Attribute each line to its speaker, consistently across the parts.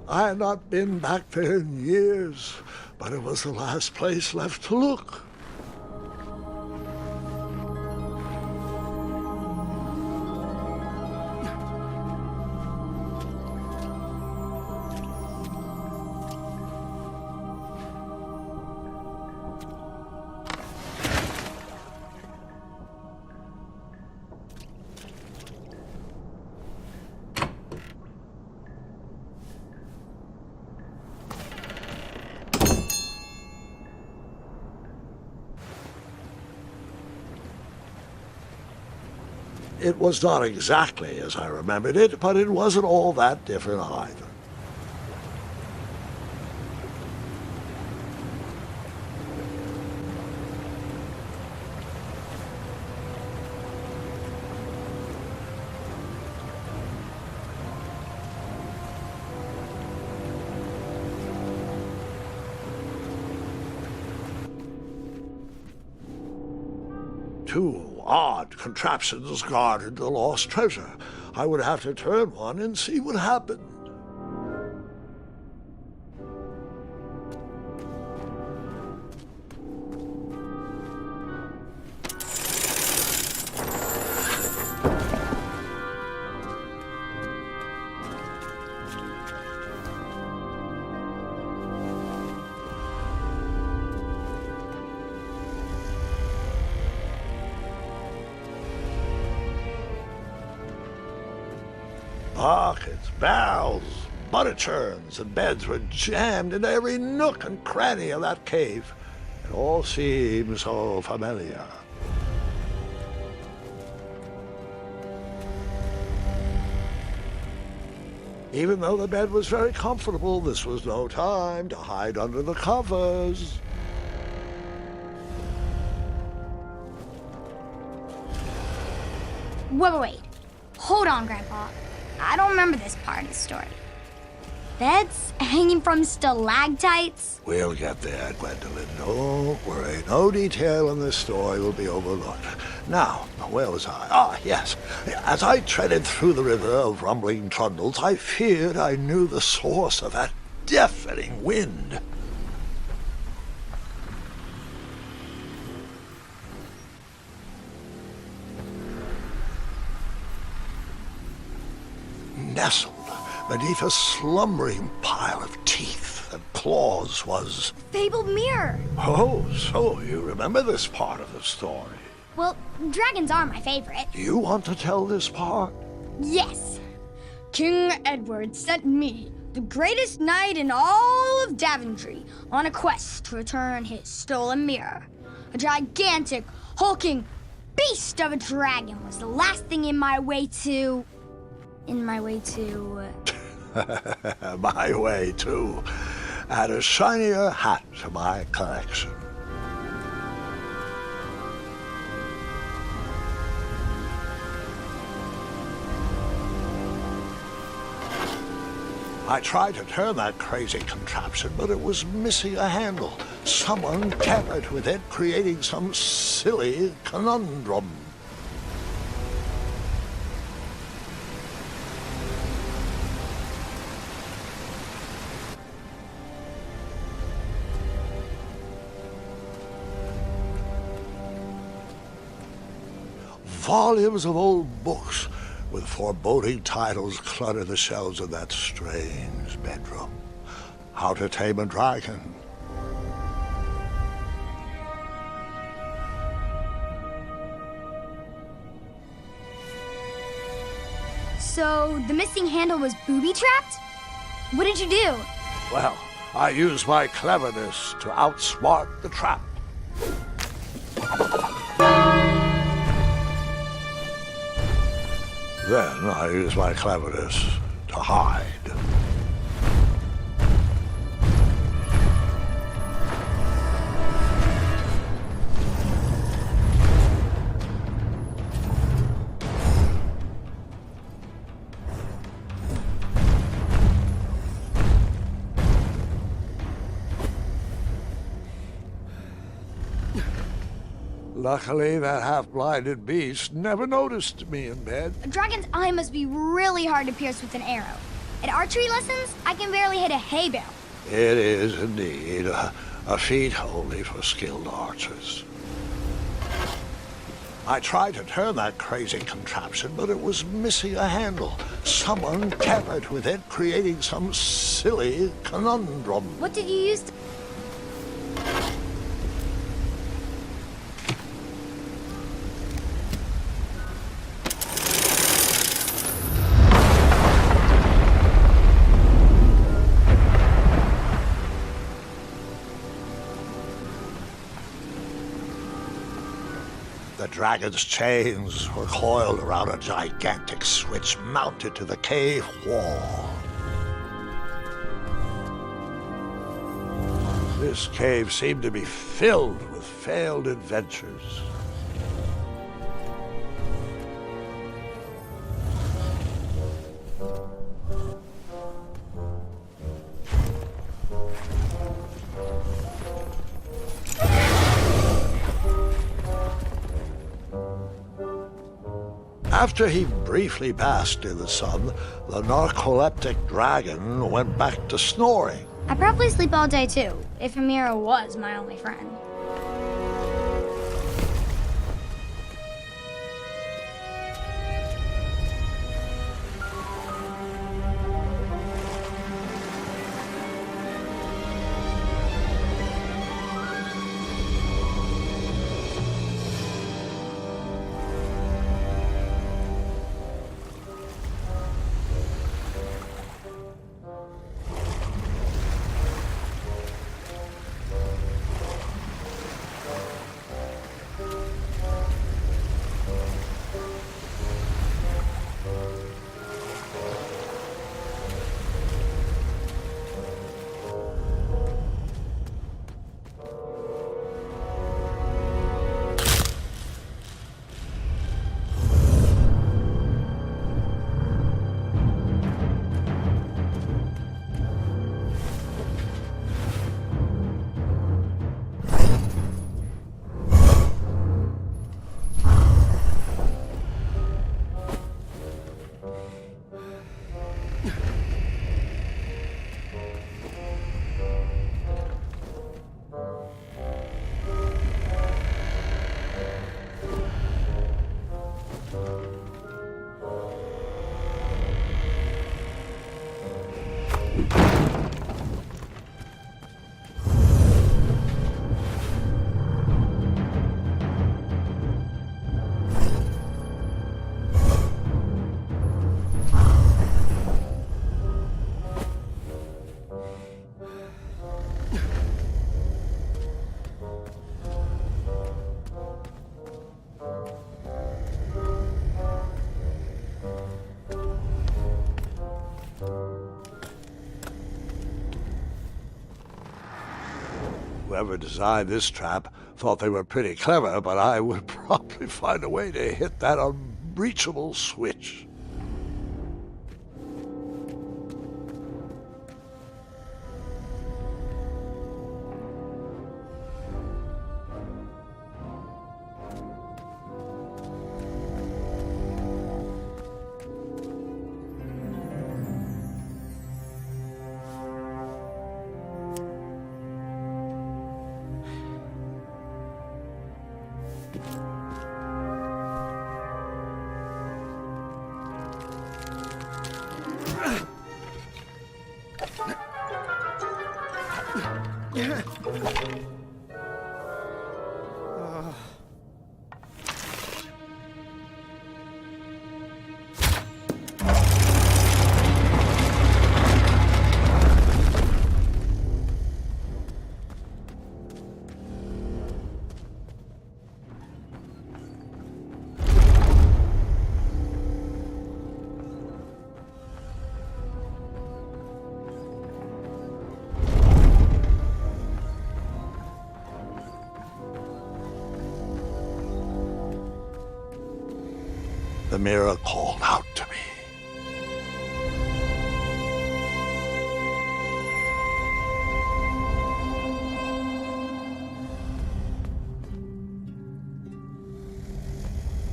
Speaker 1: I had not been back there in years, but it was the last place left to look. It was not exactly as I remembered it, but it wasn't all that different either. Two odd contraptions guarded the lost treasure. I would have to turn one and see what happened. Buckets, barrels, butter churns, and beds were jammed into every nook and cranny of that cave. It all seemed so familiar. Even though the bed was very comfortable, this was no time to hide under the covers.
Speaker 2: Wait. Hold on, Grandpa. I don't remember this part of the story. Beds hanging from stalactites?
Speaker 1: We'll get there, Gwendolyn. Don't worry. No detail in this story will be overlooked. Now, where was I? Ah, yes. As I treaded through the river of rumbling trundles, I feared I knew the source of that deafening wind. Nestled beneath a slumbering pile of teeth and claws was...
Speaker 2: Fabled mirror.
Speaker 1: Oh, so you remember this part of the story.
Speaker 2: Well, dragons are my favorite.
Speaker 1: Do you want to tell this part?
Speaker 2: Yes. King Edward sent me, the greatest knight in all of Daventry, on a quest to return his stolen mirror. A gigantic, hulking beast of a dragon was the last thing in my way to... My way, too. Add a shinier hat to my collection. I tried to turn that crazy contraption, but it was missing a handle. Someone tampered with it, creating some silly conundrum. Volumes of old books
Speaker 1: with foreboding titles clutter the shelves of that strange bedroom. How to Tame a Dragon.
Speaker 2: So, the missing handle was booby-trapped? What did you do?
Speaker 1: Well, I used my cleverness to outsmart the trap. Then I used my cleverness to hide. Luckily, that half-blinded beast never noticed me in bed.
Speaker 2: A dragon's eye must be really hard to pierce with an arrow. At archery lessons, I can barely hit a hay bale.
Speaker 1: It is indeed a feat only for skilled archers. I tried to turn that crazy contraption, but it was missing a handle. Someone tampered with it, creating some silly conundrum.
Speaker 2: What did you use to...
Speaker 1: The dragon's chains were coiled around a gigantic switch mounted to the cave wall. This cave seemed to be filled with failed adventures. After he briefly basked in the sun, the narcoleptic dragon went back to snoring.
Speaker 2: I probably sleep all day too, if Amira was my only friend. Whoever designed this trap thought they were pretty clever, but I would probably find a way to hit that unreachable switch.
Speaker 1: The mirror called out to me.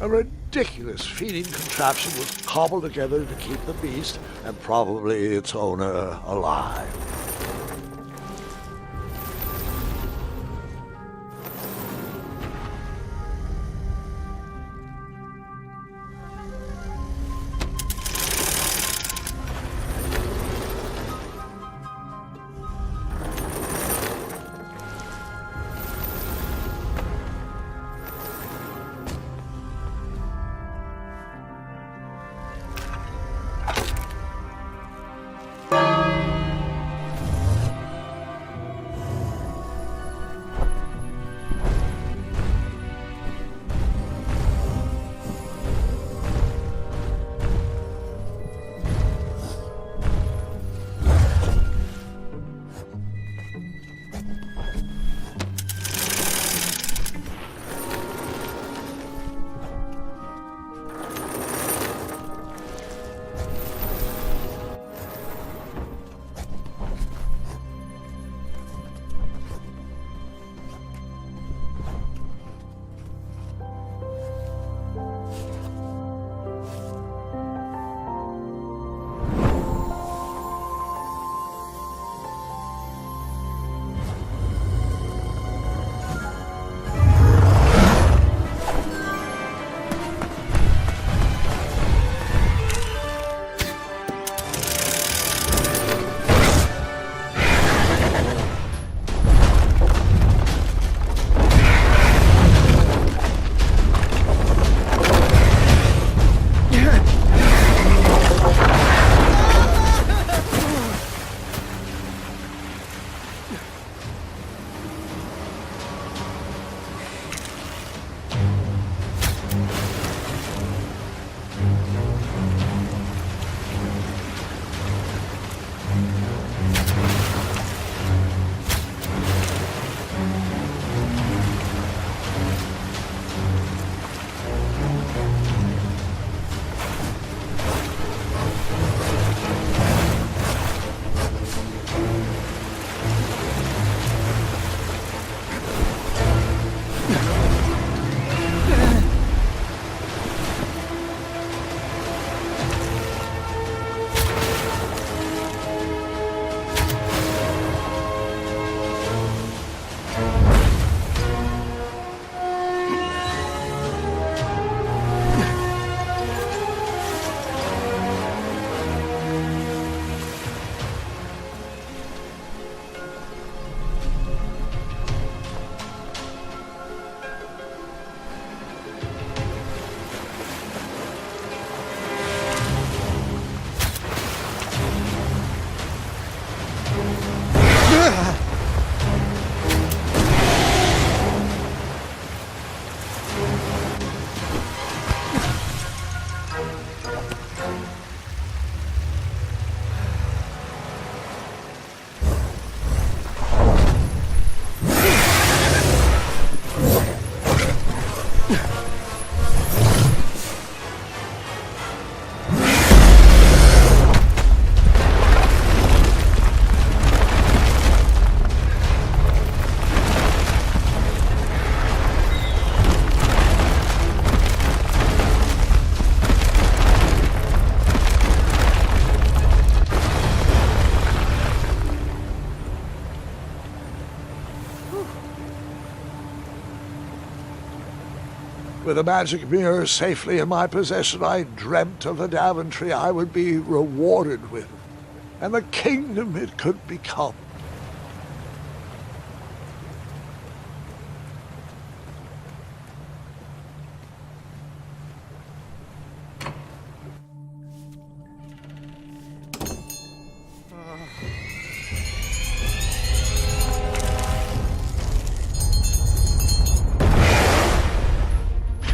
Speaker 1: A ridiculous feeding contraption was cobbled together to keep the beast and probably its owner alive. With a magic mirror safely in my possession, I dreamt of the Daventry I would be rewarded with, and the kingdom it could become.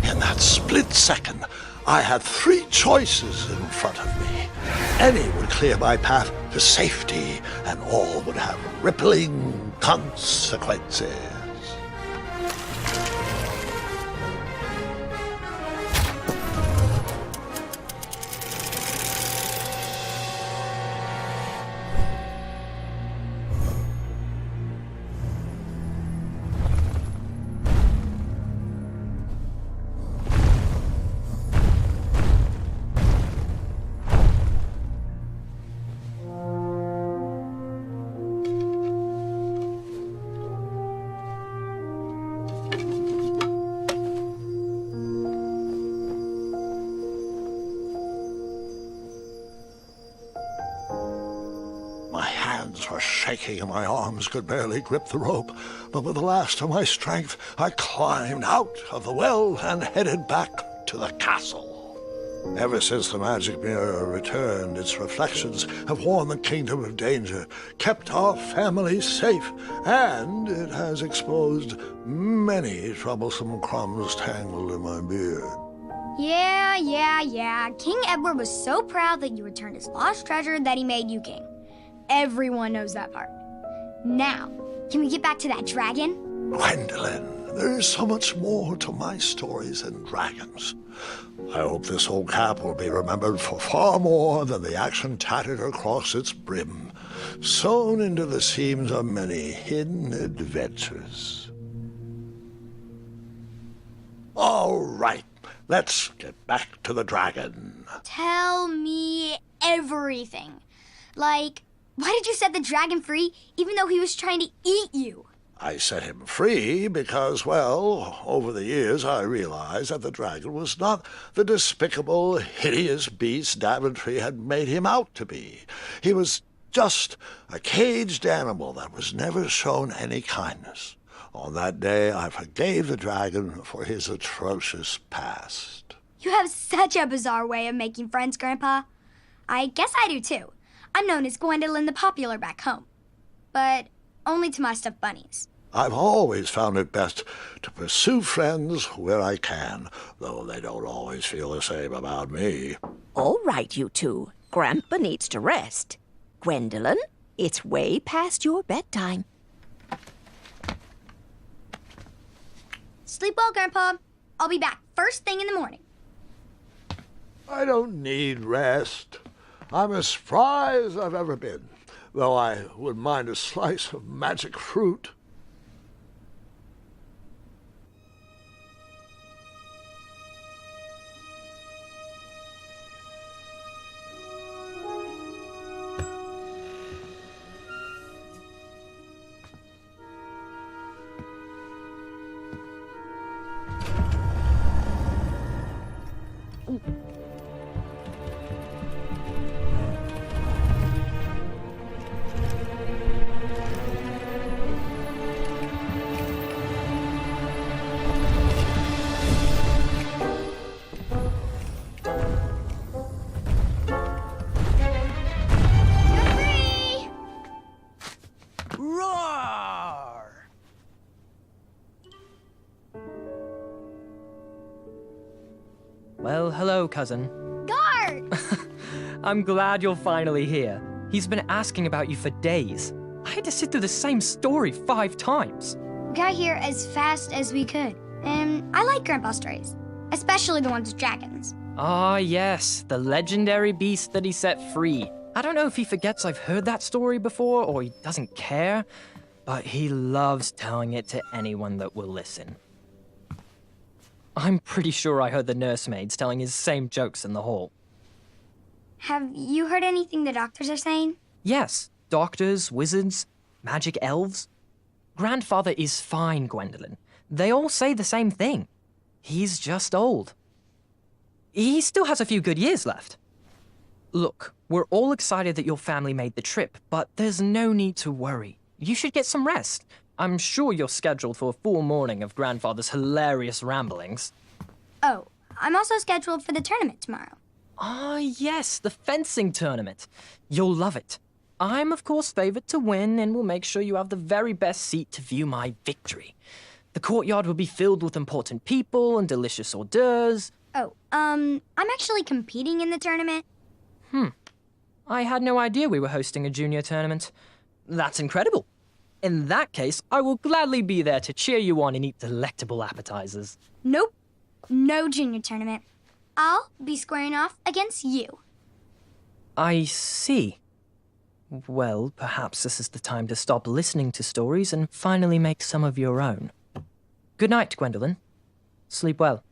Speaker 1: In that split second, I had three choices in front of me. Any would clear my path to safety, and all would have rippling consequences. My hands were shaking and my arms could barely grip the rope, but with the last of my strength, I climbed out of the well and headed back to the castle. Ever since the magic mirror returned, its reflections have warned the kingdom of danger, kept our family safe, and it has exposed many troublesome crumbs tangled in my beard.
Speaker 2: Yeah. King Edward was so proud that you returned his lost treasure that he made you king. Everyone knows that part. Now, can we get back to that dragon?
Speaker 1: Gwendolyn, there is so much more to my stories than dragons. I hope this old cap will be remembered for far more than the action tattered across its brim, sewn into the seams of many hidden adventures. All right, let's get back to the dragon.
Speaker 2: Tell me everything. Like, why did you set the dragon free even though he was trying to eat you?
Speaker 1: I set him free because, well, over the years I realized that the dragon was not the despicable, hideous beast Daventry had made him out to be. He was just a caged animal that was never shown any kindness. On that day, I forgave the dragon for his atrocious past.
Speaker 2: You have such a bizarre way of making friends, Grandpa. I guess I do, too. I'm known as Gwendolyn the Popular back home. But only to my stuffed bunnies.
Speaker 1: I've always found it best to pursue friends where I can, though they don't always feel the same about me.
Speaker 3: All right, you two. Grandpa needs to rest. Gwendolyn, it's way past your bedtime.
Speaker 2: Sleep well, Grandpa. I'll be back first thing in the morning.
Speaker 1: I don't need rest. I'm as spry as I've ever been, though I wouldn't mind a slice of magic fruit.
Speaker 4: Well, hello, cousin.
Speaker 2: Guard!
Speaker 4: I'm glad you're finally here. He's been asking about you for days. I had to sit through the same story 5 times.
Speaker 2: We got here as fast as we could. And I like Grandpa's stories, especially the ones with dragons.
Speaker 4: Ah, yes, the legendary beast that he set free. I don't know if he forgets I've heard that story before or he doesn't care, but he loves telling it to anyone that will listen. I'm pretty sure I heard the nursemaids telling his same jokes in the hall.
Speaker 2: Have you heard anything the doctors are saying?
Speaker 4: Yes, doctors, wizards, magic elves. Grandfather is fine, Gwendolyn. They all say the same thing. He's just old. He still has a few good years left. Look, we're all excited that your family made the trip, but there's no need to worry. You should get some rest. I'm sure you're scheduled for a full morning of Grandfather's hilarious ramblings.
Speaker 2: Oh, I'm also scheduled for the tournament tomorrow.
Speaker 4: Ah, yes, the fencing tournament. You'll love it. I'm, of course, favored to win, and will make sure you have the very best seat to view my victory. The courtyard will be filled with important people and delicious hors d'oeuvres.
Speaker 2: Oh, I'm actually competing in the tournament.
Speaker 4: I had no idea we were hosting a junior tournament. That's incredible. In that case, I will gladly be there to cheer you on and eat delectable appetizers.
Speaker 2: Nope, no junior tournament. I'll be squaring off against you.
Speaker 4: I see. Well, perhaps this is the time to stop listening to stories and finally make some of your own. Good night, Gwendolyn. Sleep well.